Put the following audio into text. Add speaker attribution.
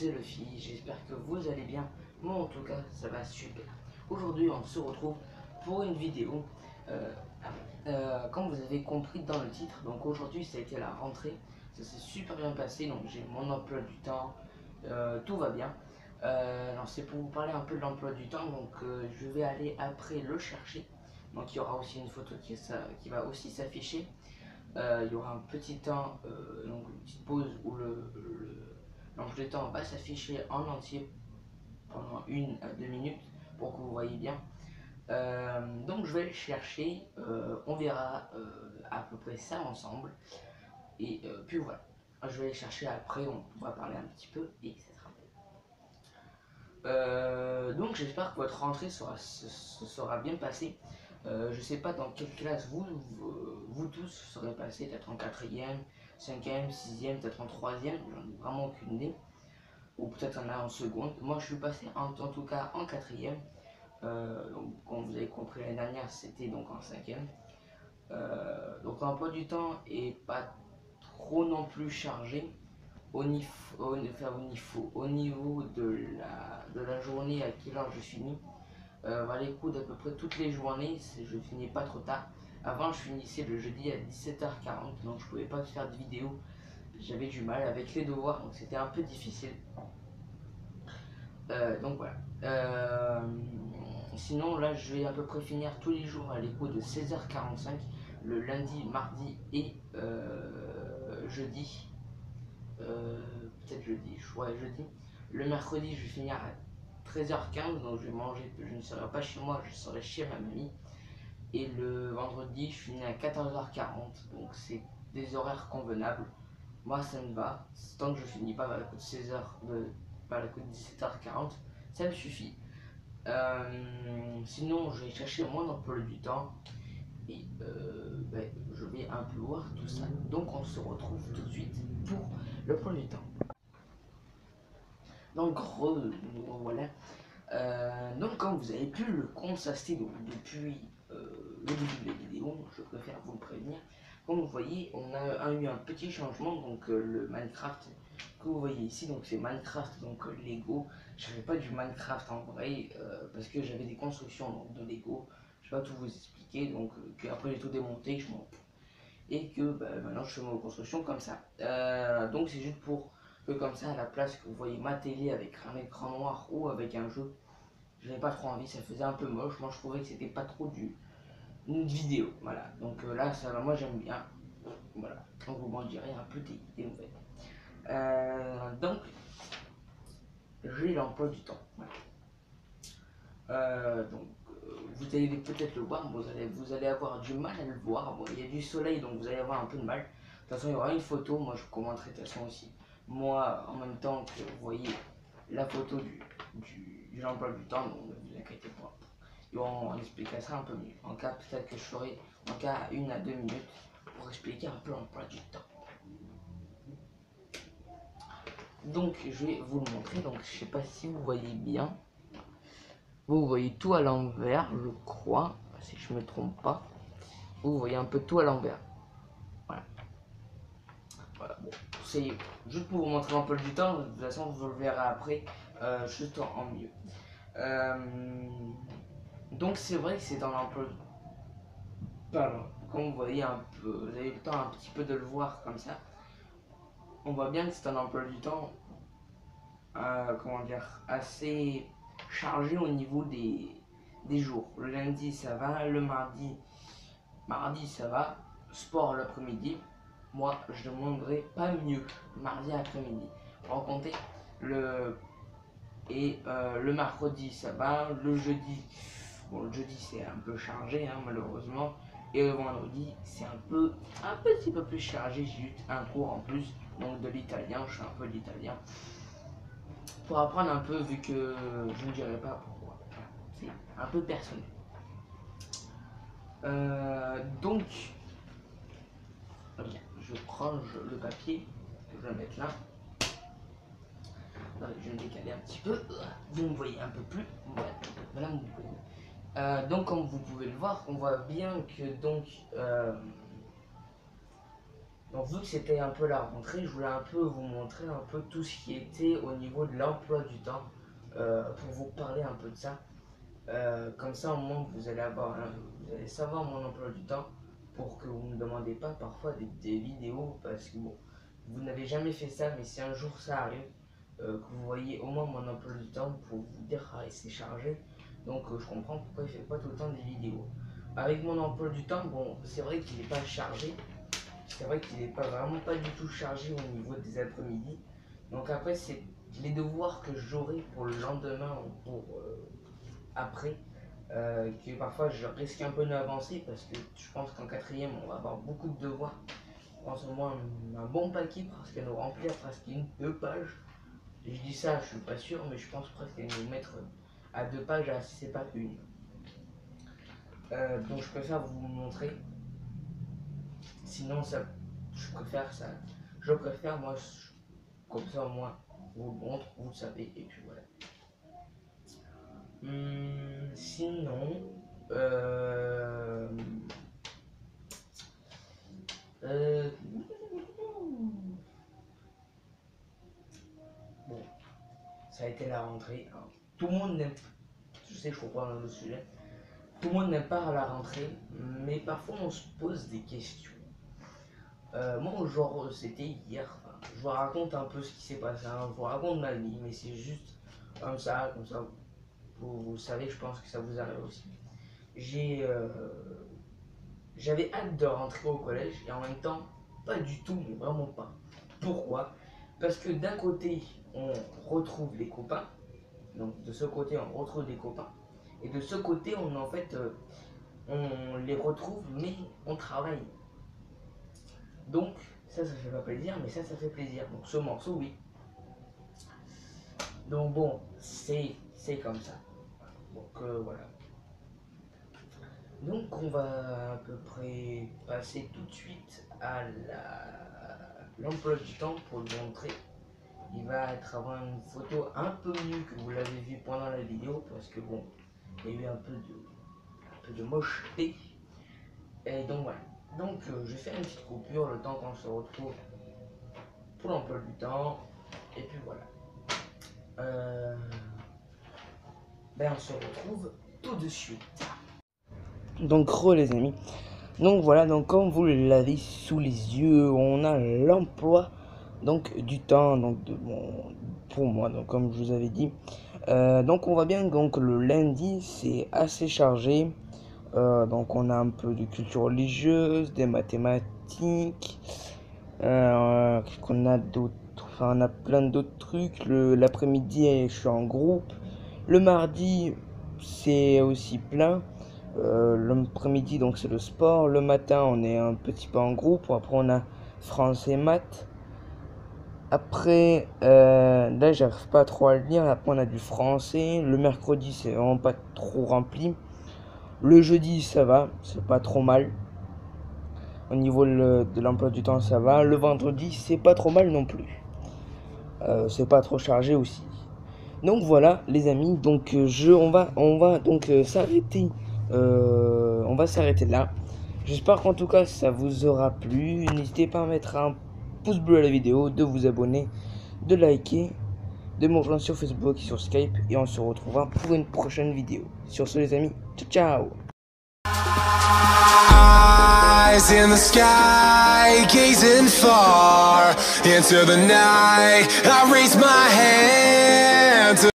Speaker 1: c'est Luffy, j'espère que vous allez bien. Moi en tout cas ça va super. Aujourd'hui on se retrouve pour une vidéo. Comme vous avez compris dans le titre, donc aujourd'hui ça a été la rentrée. Ça s'est super bien passé, donc j'ai mon emploi du temps, tout va bien. Alors c'est pour vous parler un peu de l'emploi du temps, donc je vais aller après le chercher. Donc il y aura aussi une photo qui va aussi s'afficher. Il y aura un petit temps, donc une petite pause où l'emploi du temps va s'afficher en entier pendant 1 à 2 minutes pour que vous voyez bien. Donc je vais le chercher, on verra à peu près ça ensemble. Et puis voilà, je vais le chercher après, on va parler un petit peu, etc. Donc j'espère que votre rentrée sera bien passée. Je sais pas dans quelle classe vous tous serez passés, peut-être en 4e, 5e, 6e, peut-être en 3e, j'en ai vraiment aucune idée. Ou peut-être en a en seconde. Moi je suis passé en tout cas en 4e. Donc comme vous avez compris l'année dernière c'était donc en 5e. Donc l'emploi du temps est pas trop non plus chargé. Au niveau de la journée à quelle heure je finis, les coups d'à peu près toutes les journées, je finis pas trop tard. Avant je finissais le jeudi à 17h40, donc je pouvais pas faire de vidéo, j'avais du mal avec les devoirs, donc c'était un peu difficile. Donc voilà. Sinon là je vais à peu près finir tous les jours à les coups de 16h45, le lundi, mardi et jeudi. Peut-être jeudi, ouais jeudi. Le mercredi je vais finir à 13h15, donc je vais manger, je ne serai pas chez moi, je serai chez ma mamie. Et le vendredi je finis à 14h40, donc c'est des horaires convenables. Moi ça me va, tant que je finis pas à la coup de 16h, à la coup de 17h40, ça me suffit. Sinon je vais chercher mon emploi du temps et je vais un peu voir tout ça. Donc on se retrouve tout de suite pour l'emploi du temps. Donc voilà. Donc comme vous avez pu le constater depuis le début de la vidéo, je préfère vous le prévenir. Comme vous voyez, on a eu un petit changement, donc le Minecraft que vous voyez ici, donc c'est Minecraft, donc Lego. Je fais pas du Minecraft en vrai, parce que j'avais des constructions donc, de Lego. Je vais pas tout vous expliquer, donc après j'ai tout démonté, je m'en fous. Et que maintenant je fais mon construction comme ça. Donc c'est juste pour que comme ça, à la place que vous voyez ma télé avec un écran noir ou avec un jeu, j'avais pas trop envie, ça faisait un peu moche. Moi je trouvais que c'était pas trop une vidéo, voilà. Donc là ça va, moi j'aime bien, voilà. Donc vous m'en direz un peu des nouvelles. Donc j'ai l'emploi du temps, voilà. Donc vous allez peut-être le voir, vous allez avoir du mal à le voir. Bon, il y a du soleil donc vous allez avoir un peu de mal. De toute façon il y aura une photo, moi je commenterai de toute façon aussi. Moi en même temps que vous voyez la photo de l'emploi du temps, donc ne vous inquiétez pas. Et on expliquera ça un peu mieux. En cas peut-être que je ferai en cas 1 à 2 minutes pour expliquer un peu l'emploi du temps. Donc je vais vous le montrer, donc je sais pas si vous voyez bien. Vous voyez tout à l'envers, je crois, si je me trompe pas. Vous voyez un peu tout à l'envers. Voilà. Voilà, bon, c'est juste pour vous montrer l'emploi du temps. De toute façon, vous le verrez après, juste en mieux. Donc c'est vrai que c'est dans l'emploi. Pardon. Comme vous voyez un peu, vous avez le temps un petit peu de le voir comme ça. On voit bien que c'est un emploi du temps, comment dire, assez chargé au niveau des jours. Le lundi ça va, le mardi ça va, sport l'après-midi. Moi je ne demanderai pas mieux mardi après-midi. Pour compter le mercredi ça va, le jeudi, bon le jeudi c'est un peu chargé hein, malheureusement, et le vendredi c'est un petit peu plus chargé, j'ai eu un cours en plus, donc de l'italien, je fais un peu d'italien, pour apprendre un peu vu que je ne dirai pas pourquoi, c'est un peu personnel. Donc, bien, je prends le papier, je vais le mettre là. Je vais me décaler un petit peu, vous me voyez un peu plus, voilà vous voyez. Donc comme vous pouvez le voir, on voit bien que donc Donc vu que c'était un peu la rentrée, je voulais un peu vous montrer un peu tout ce qui était au niveau de l'emploi du temps, pour vous parler un peu de ça. Comme ça au moins vous allez vous allez savoir mon emploi du temps pour que vous ne me demandez pas parfois des vidéos parce que bon, vous n'avez jamais fait ça, mais si un jour ça arrive, que vous voyez au moins mon emploi du temps pour vous dire ah c'est chargé, donc je comprends pourquoi il fait pas tout le temps des vidéos. Avec mon emploi du temps, bon c'est vrai qu'il n'est pas chargé, c'est vrai qu'il n'est pas vraiment pas du tout chargé au niveau des après-midi. Donc après c'est les devoirs que j'aurai pour le lendemain ou pour après, que parfois je risque un peu d'avancer parce que je pense qu'en quatrième on va avoir beaucoup de devoirs. Je pense au moins un bon paquet parce qu'elle nous remplir presque deux pages. Et je dis ça, je suis pas sûr, mais je pense presque qu'elle nous mettre à 2 pages, si c'est pas une. Donc je préfère vous montrer. Sinon ça, je préfère moi comme ça au moins vous le montre, vous le savez et puis voilà. Sinon, bon, ça a été la rentrée, hein. Tout le monde n'aime, je sais que je comprends dans le sujet, tout le monde n'aime pas la rentrée, mais parfois on se pose des questions. Moi, genre, c'était hier, enfin, je vous raconte un peu ce qui s'est passé, hein, je vous raconte ma vie, mais c'est juste comme ça, vous savez, je pense que ça vous arrive aussi. J'avais hâte de rentrer au collège et en même temps, pas du tout, mais vraiment pas. Pourquoi? Parce que d'un côté, on retrouve les copains, donc de ce côté, on retrouve les copains, et de ce côté, on les retrouve, mais on travaille. Donc, ça fait pas plaisir, mais ça fait plaisir. Donc, ce morceau, oui. Donc, bon, c'est comme ça. Donc, voilà. Donc on va à peu près passer tout de suite à l'emploi du temps pour le montrer. Il va avoir une photo un peu mieux que vous l'avez vu pendant la vidéo parce que bon, il y a eu un peu de mocheté. Et donc voilà. Donc je vais faire une petite coupure le temps qu'on se retrouve pour l'emploi du temps. Et puis voilà. On se retrouve tout de suite. Donc les amis, donc voilà, donc comme vous l'avez sous les yeux, on a l'emploi donc du temps, donc pour moi, donc comme je vous avais dit, donc on voit bien donc le lundi c'est assez chargé, donc on a un peu de culture religieuse, des mathématiques, qu'on a d'autres, enfin on a plein d'autres trucs. L'après-midi je suis en groupe, le mardi c'est aussi plein. L'après-midi donc c'est le sport, le matin on est un petit peu en groupe, après on a français maths, après là j'arrive pas trop à le lire, après on a du français, le mercredi c'est vraiment pas trop rempli, le jeudi ça va, c'est pas trop mal, au niveau de l'emploi du temps ça va, le vendredi c'est pas trop mal non plus, c'est pas trop chargé aussi. Donc voilà les amis, donc on va donc s'arrêter. On va s'arrêter là. J'espère qu'en tout cas ça vous aura plu. N'hésitez pas à mettre un pouce bleu à la vidéo, de vous abonner, de liker, de me rejoindre sur Facebook et sur Skype. Et on se retrouvera pour une prochaine vidéo. Sur ce les amis, ciao ciao. Eyes in the sky, gazing far into the night. I raise my hand.